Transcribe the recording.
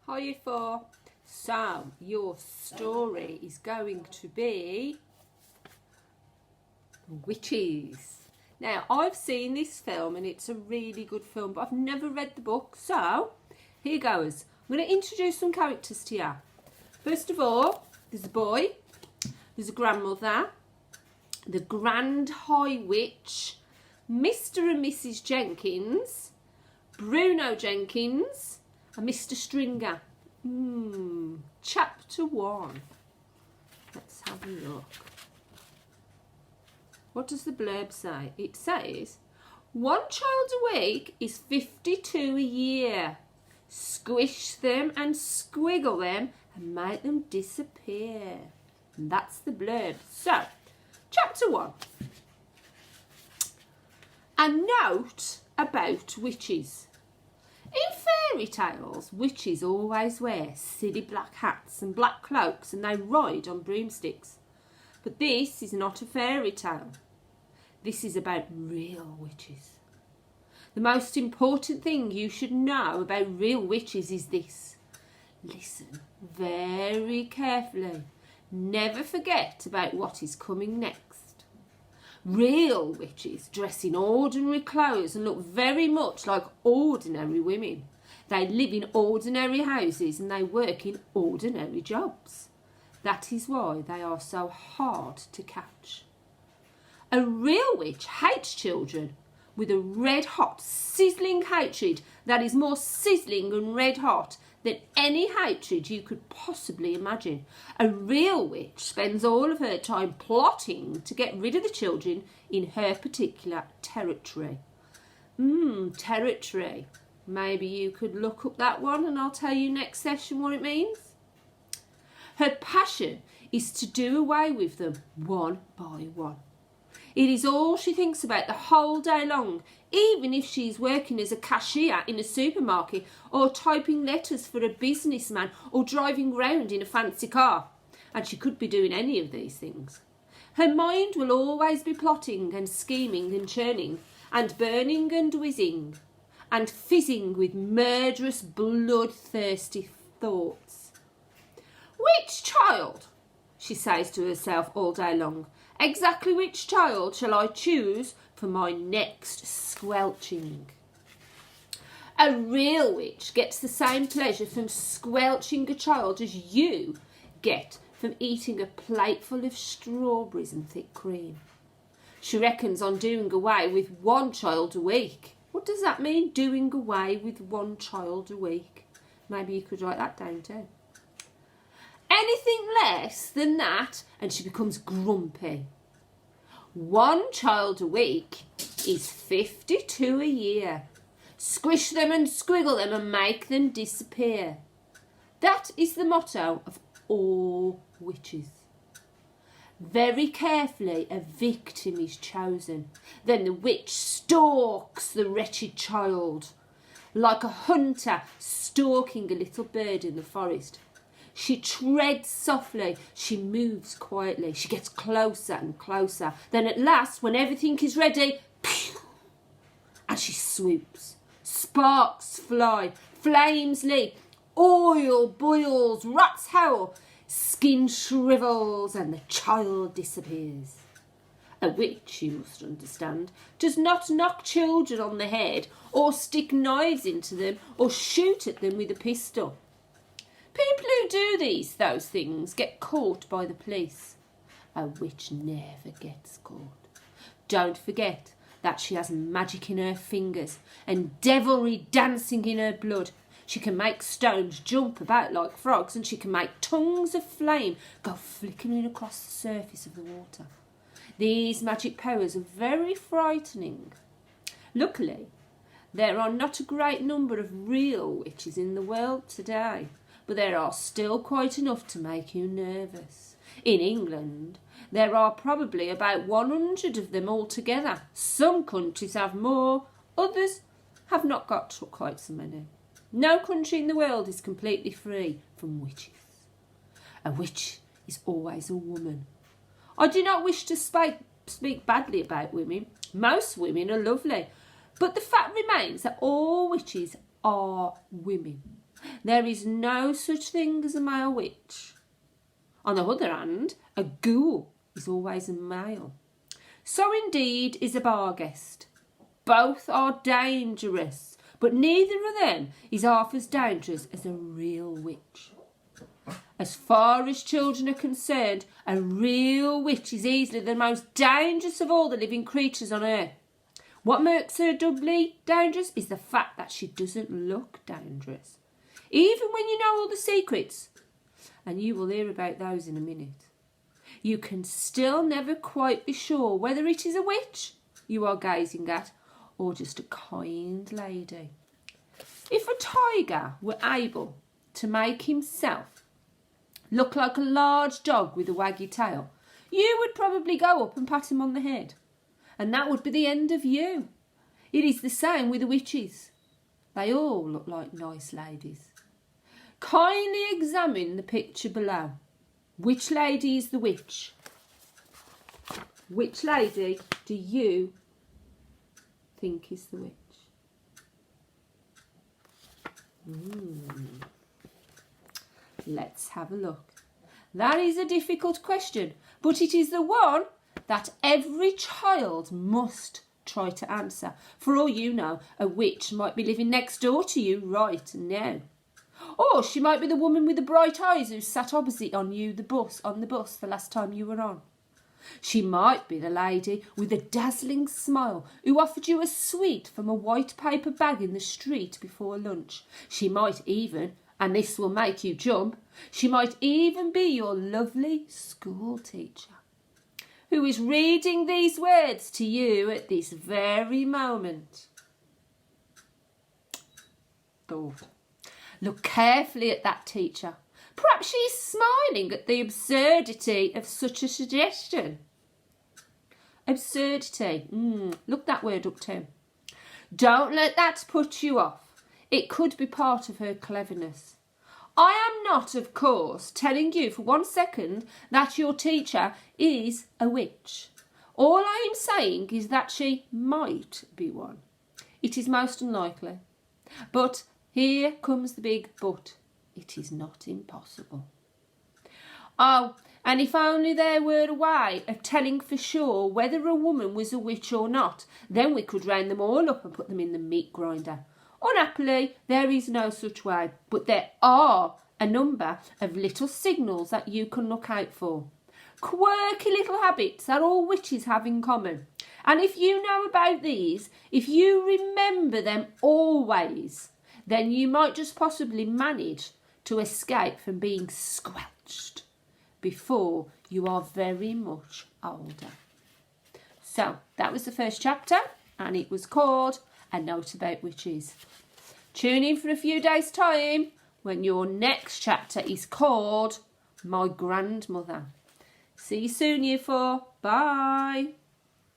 Hiya for. So, your story is going to be witches. Now, I've seen this film and it's a really good film, but I've never read the book. So, here goes. I'm going to introduce some characters to you. First of all, there's a boy, there's a grandmother, the Grand High Witch, Mr. and Mrs. Jenkins, Bruno Jenkins, and Mr. Stringer. Chapter 1. Let's have a look. What does the blurb say? It says, 1 child a week is 52 a year. Squish them and squiggle them and make them disappear. And that's the blurb. So, chapter 1. A note about witches. In fairy tales, witches always wear silly black hats and black cloaks and they ride on broomsticks. But this is not a fairy tale. This is about real witches. The most important thing you should know about real witches is this. Listen very carefully. Never forget about what is coming next. Real witches dress in ordinary clothes and look very much like ordinary women. They live in ordinary houses and they work in ordinary jobs. That is why they are so hard to catch. A real witch hates children with a red-hot, sizzling hatred that is more sizzling and red-hot than any hatred you could possibly imagine. A real witch spends all of her time plotting to get rid of the children in her particular territory. Territory. Maybe you could look up that one and I'll tell you next session what it means. Her passion is to do away with them one by one. It is all she thinks about the whole day long, even if she's working as a cashier in a supermarket or typing letters for a businessman or driving round in a fancy car. And she could be doing any of these things. Her mind will always be plotting and scheming and churning and burning and whizzing and fizzing with murderous, bloodthirsty thoughts. Which child, she says to herself all day long, exactly which child shall I choose for my next squelching? A real witch gets the same pleasure from squelching a child as you get from eating a plateful of strawberries and thick cream. She reckons on doing away with 1 child a week. What does that mean, doing away with 1 child a week? Maybe you could write that down too. Anything less than that and she becomes grumpy. 1 child a week is 52 a year. Squish them and squiggle them and make them disappear. That is the motto of all witches. Very carefully a victim is chosen. Then the witch stalks the wretched child like a hunter stalking a little bird in the forest. She treads softly, she moves quietly, she gets closer and closer. Then at last, when everything is ready, pew, and she swoops. Sparks fly, flames leap, oil boils, rats howl, skin shrivels, and the child disappears. A witch, you must understand, does not knock children on the head or stick knives into them or shoot at them with a pistol. People who do those things get caught by the police. A witch never gets caught. Don't forget that she has magic in her fingers and devilry dancing in her blood. She can make stones jump about like frogs and she can make tongues of flame go flickering across the surface of the water. These magic powers are very frightening. Luckily, there are not a great number of real witches in the world today. But there are still quite enough to make you nervous. In England, there are probably about 100 of them altogether. Some countries have more, others have not got quite so many. No country in the world is completely free from witches. A witch is always a woman. I do not wish to speak badly about women. Most women are lovely. But the fact remains that all witches are women. There is no such thing as a male witch. On the other hand, a ghoul is always a male. So indeed is a bar guest. Both are dangerous, but neither of them is half as dangerous as a real witch. As far as children are concerned, a real witch is easily the most dangerous of all the living creatures on earth. What makes her doubly dangerous is the fact that she doesn't look dangerous, even when you know all the secrets, and you will hear about those in a minute. You can still never quite be sure whether it is a witch you are gazing at or just a kind lady. If a tiger were able to make himself look like a large dog with a waggy tail, you would probably go up and pat him on the head, and that would be the end of you. It is the same with the witches. They all look like nice ladies. Kindly examine the picture below. Which lady is the witch? Which lady do you think is the witch? Let's have a look. That is a difficult question, but it is the one that every child must try to answer. For all you know, a witch might be living next door to you right now. Or she might be the woman with the bright eyes who sat opposite on the bus the last time you were on. She might be the lady with the dazzling smile who offered you a sweet from a white paper bag in the street before lunch. She might even, and this will make you jump, she might even be your lovely school teacher, who is reading these words to you at this very moment. Thought. Look carefully at that teacher. Perhaps she is smiling at the absurdity of such a suggestion. Absurdity. Look that word up too. Don't let that put you off. It could be part of her cleverness. I am not, of course, telling you for 1 second that your teacher is a witch. All I am saying is that she might be one. It is most unlikely. But here comes the big but. It is not impossible. Oh, and if only there were a way of telling for sure whether a woman was a witch or not, then we could round them all up and put them in the meat grinder. Unhappily, there is no such way, but there are a number of little signals that you can look out for. Quirky little habits that all witches have in common. And if you know about these, if you remember them always, then you might just possibly manage to escape from being squelched before you are very much older. So that was the first chapter, and it was called A Note About Witches. Tune in for a few days' time when your next chapter is called My Grandmother. See you soon, Year 4. Bye.